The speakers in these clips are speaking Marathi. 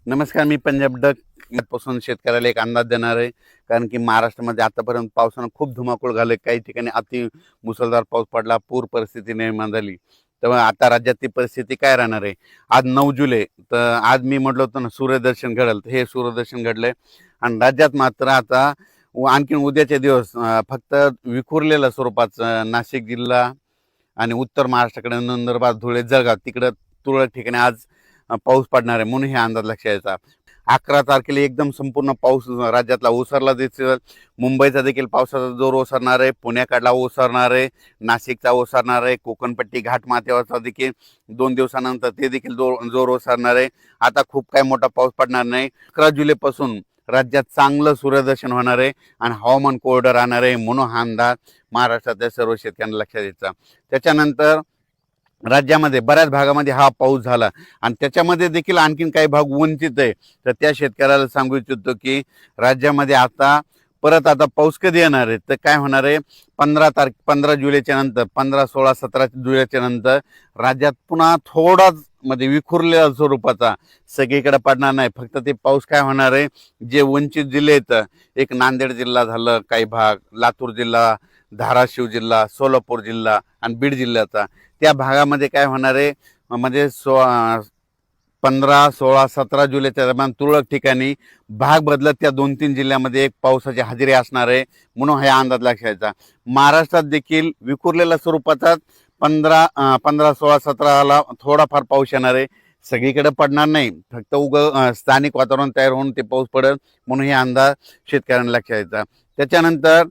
नमस्कार, मी पंजाब डक पासून शेतकऱ्याला एक अंदाज देणार आहे. कारण की महाराष्ट्रामध्ये आतापर्यंत पावसानं खूप धुमाकूळ घालय, काही ठिकाणी अति मुसळधार पाऊस पडला, पूर परिस्थिती निर्माण झाली. तेव्हा आता राज्यातली परिस्थिती काय राहणार आहे? आज 9 जुलै, तर आज मी म्हटलं होतं ना सूर्यदर्शन घडेल, तर हे सूर्यदर्शन घडलंय. आणि राज्यात मात्र आता आणखीन उद्याचे दिवस फक्त विखुरलेल्या स्वरूपाचं नाशिक जिल्हा आणि उत्तर महाराष्ट्राकडे नंदुरबार, धुळे, जळगाव तिकडं तुरळक ठिकाणी आज पाऊस पडणार आहे, म्हणून हे अंदाज लक्षात यायचा. 11 तारखेला एकदम संपूर्ण पाऊस राज्यातला ओसरला दिसेल. मुंबईचा देखील पावसाचा जोर ओसरणार आहे, पुण्याकडला ओसरणार आहे, नाशिकचा ओसरणार आहे, कोकणपट्टी घाटमाथ्यावरचा देखील 2 दिवसानंतर ते देखील जोर ओसरणार आहे. आता खूप काही मोठा पाऊस पडणार नाही. 11 जुलैपासून राज्यात चांगलं सूर्यदर्शन होणार आहे आणि हवामान कोरडं राहणार आहे, म्हणून हा अंदाज महाराष्ट्रातल्या सर्व शेतकऱ्यांना लक्षात यायचा. त्याच्यानंतर राज्यामध्ये बऱ्याच भागामध्ये हा पाऊस झाला आणि त्याच्यामध्ये देखील आणखीन काही भाग वंचित आहे. तर त्या शेतकऱ्याला सांगू इच्छितो की राज्यामध्ये आता पाऊस कधी येणार आहे, तर काय होणार आहे, 15 जुलैच्या नंतर, 15, 16, 17 जुलैच्या नंतर राज्यात पुन्हा थोडाच मध्ये विखुरलेल्या स्वरूपाचा सगळीकडे पडणार नाही. फक्त ते पाऊस काय होणार आहे, जे वंचित जिल्हे आहेत, एक नांदेड जिल्हा झालं, काही भाग लातूर जिल्हा, धाराशिव जिल्हा, सोलापूर जिल्हा आणि बीड जिल्ह्याचा, त्या भागामध्ये काय होणार आहे, म्हणजे 15, 16, 17 जुलैच्या दरम्यान तुरळक ठिकाणी भाग बदलत त्या 2-3 जिल्ह्यामध्ये एक पावसाची हजेरी असणार आहे, म्हणून हा अंदाज लक्षायचा. महाराष्ट्रात देखील विखुरलेल्या स्वरूपाचा 15, 16, 17ला थोडाफार पाऊस येणार आहे. सगळीकडे पडणार नाही, फक्त स्थानिक वातावरण तयार होऊन ते पाऊस पडेल, म्हणून हे अंदाज शेतकऱ्यांना लक्षायचा. त्याच्यानंतर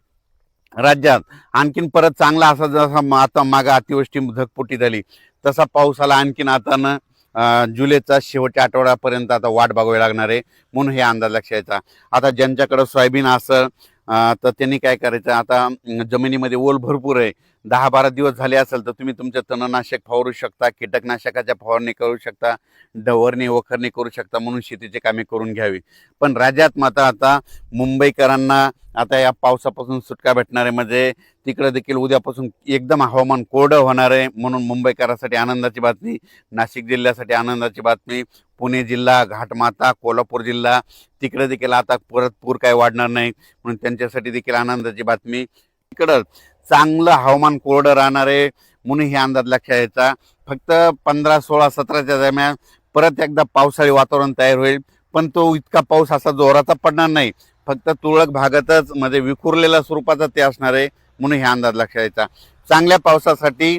राज्यात आणखीन परत चांगला असा जसा आता मागं अतिवृष्टी धगपोटी झाली तसा पावसाला आणखीन आता जुलैचा शेवटच्या आठवड्यापर्यंत आता वाट बघावी लागणार आहे, म्हणून हे अंदाज लक्षायचा. आता ज्यांच्याकडे सोयाबीन असेल तर त्यांनी काय करायचं, आता जमिनीमध्ये ओल भरपूर आहे, 10-12 दिवस झाले असेल तर तुम्ही तुमचं तणनाशक फवारू शकता, कीटकनाशकाच्या फवारणी करू शकता, डवरणी वखरणी करू शकता, म्हणून शेतीची कामे करून घ्यावी. पण राज्यात मात्र आता मुंबईकरांना आता या पावसापासून सुटका भेटणार आहे, म्हणजे तिकडे देखील उद्यापासून एकदम हवामान कोरडं होणार आहे, म्हणून मुंबईकरांसाठी आनंदाची बातमी, नाशिक जिल्ह्यासाठी आनंदाची बातमी, पुणे जिल्हा, घाटमाथा, कोल्हापूर जिल्हा तिकडे देखील आता परत पूर काय वाढणार नाही, म्हणून त्यांच्यासाठी देखील आनंदाची बातमी. इकडं चांगलं हवामान कोरडं राहणार आहे, म्हणून हे अंदाज लक्षात यायचा. फक्त 15, 16, 17च्या दरम्यान परत एकदा पावसाळी वातावरण तयार होईल, पण तो इतका पाऊस असा जोराचा पडणार नाही, फक्त तुरळक भागातच म्हणजे विखुरलेल्या स्वरूपाचा ते असणार आहे, म्हणून हे अंदाज लक्षात यायचा. चांगल्या पावसासाठी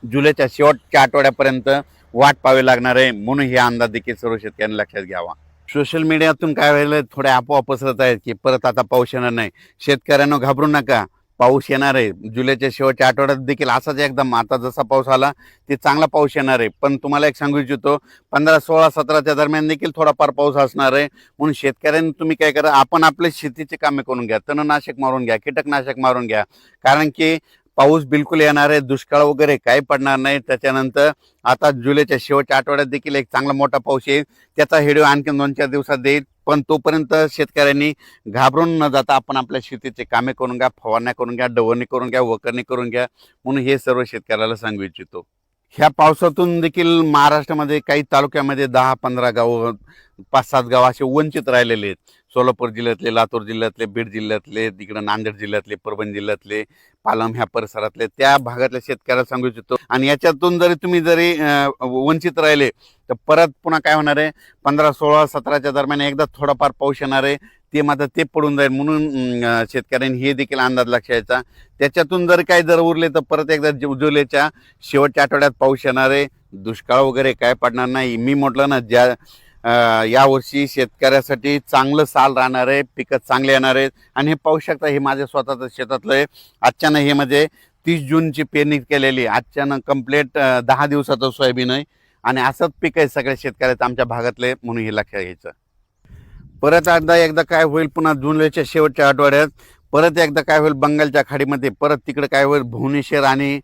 जुलैच्या शेवटच्या आठवड्यापर्यंत वाट पाहावी लागणार आहे, म्हणून हे अंदाज देखील सर्व शेतकऱ्यांनी लक्षात घ्यावा. सोशल मीडियातून काय व्हायला थोड्या अफवा पसरत आहेत की परत आता पाऊस येणार नाही. शेतकऱ्यांना घाबरू नका, पाऊस येणार आहे. जुलैच्या शेवटच्या आठवड्यात देखील असाच एकदम आता जसा पाऊस आला ते चांगला पाऊस येणार आहे. पण तुम्हाला एक सांगू इच्छितो, 15, 16, 17च्या दरम्यान देखील थोडाफार पाऊस असणार आहे, म्हणून शेतकऱ्यांनी तुम्ही काय करा, आपण आपले शेतीचे कामे करून घ्या, तणनाशक मारून घ्या, कीटकनाशक मारून घ्या, कारण की पाऊस बिलकुल येणार आहे, दुष्काळ वगैरे काही पडणार नाही. त्याच्यानंतर आता जुलैच्या शेवटच्या आठवड्यात देखील एक चांगला मोठा पाऊस येईल, त्याचा व्हिडिओ आणखी 2-4 दिवसात देईल. पण तोपर्यंत शेतकऱ्यांनी घाबरून न जाता आपण आपल्या शेतीचे कामे करून घ्या, फवारण्या करून घ्या, डवरणी करून घ्या, वखरणी करून घ्या, म्हणून हे सर्व शेतकऱ्याला सांगू इच्छितो. ह्या पावसातून देखील महाराष्ट्रामध्ये काही तालुक्यामध्ये 10-15 गाव, 5-7 गाव असे वंचित राहिलेले आहेत. सोलापूर जिल्ह्यातले, लातूर जिल्ह्यातले, बीड जिल्ह्यातले, तिकडं नांदेड जिल्ह्यातले, परभणी जिल्ह्यातले, पालम ह्या परिसरातले, त्या भागातल्या शेतकऱ्याला सांगू इच्छितो. आणि याच्यातून तुम्ही वंचित राहिले तर परत पुन्हा काय होणार आहे, 15, 16, 17च्या दरम्यान एकदा थोडाफार पाऊस येणार आहे, ते मात्र ते पडून जाईल, म्हणून शेतकऱ्यांनी हे देखील अंदाज लक्षायचा. त्याच्यातून जर उरले तर परत एकदा जुलैच्या शेवटच्या आठवड्यात पाऊस येणार आहे, दुष्काळ वगैरे काय पडणार नाही. मी म्हटलं ना, यावर्षी शेतकऱ्यासाठी चांगलं साल राहणार आहे, पिकं चांगले येणार आहेत. आणि हे पाहू शकता, हे माझ्या स्वतःचं शेतातलं आहे. आजच्यानं हे म्हणजे 30 जूनची पेरणी केलेली, आजच्यानं कंप्लीट 10 दिवसाचं सोयाबीन आहे, आणि असंच पीक आहे सगळ्या शेतकऱ्याचं आमच्या भागातले, म्हणून हे लक्षात घ्यायचं. परत एकदा काय होईल, पुन्हा जुलैच्या शेवटच्या आठवड्यात परत एकदा काय होईल, बंगालच्या खाडीमध्ये परत तिकडे काय होईल, भुवनेश्वर आणि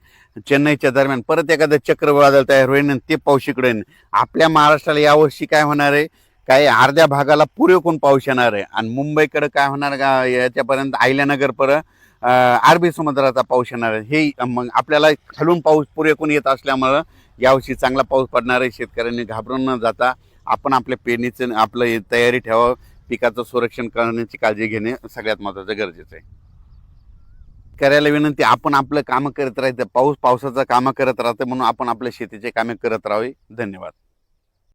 चेन्नईच्या दरम्यान परत एखादं चक्रवादळ तयार होईल आणि ते पाऊस इकडे येईल. आपल्या महाराष्ट्राला यावर्षी काय होणार आहे, काही अर्ध्या भागाला पुरेपूर पाऊस येणार आहे, आणि मुंबईकडे काय होणार का याच्यापर्यंत अहिल्यानगर पर्यंत अरबी समुद्राचा पाऊस येणार आहे. हे मग आपल्याला खालून पाऊस पुरेपूर येत असल्यामुळं यावर्षी चांगला पाऊस पडणार आहे. शेतकऱ्यांनी घाबरून न जाता आपण आपल्या पेरणीचं आपलं तयारी ठेवावं, पिकाचं संरक्षण करण्याची काळजी घेणे सगळ्यात महत्त्वाचं गरजेचं आहे. करायला विनंती, आपण आपलं कामं करत राहायचं, पावसाचं कामं करत राहतं म्हणून आपण आपल्या शेतीचे कामे करत राहावे. धन्यवाद.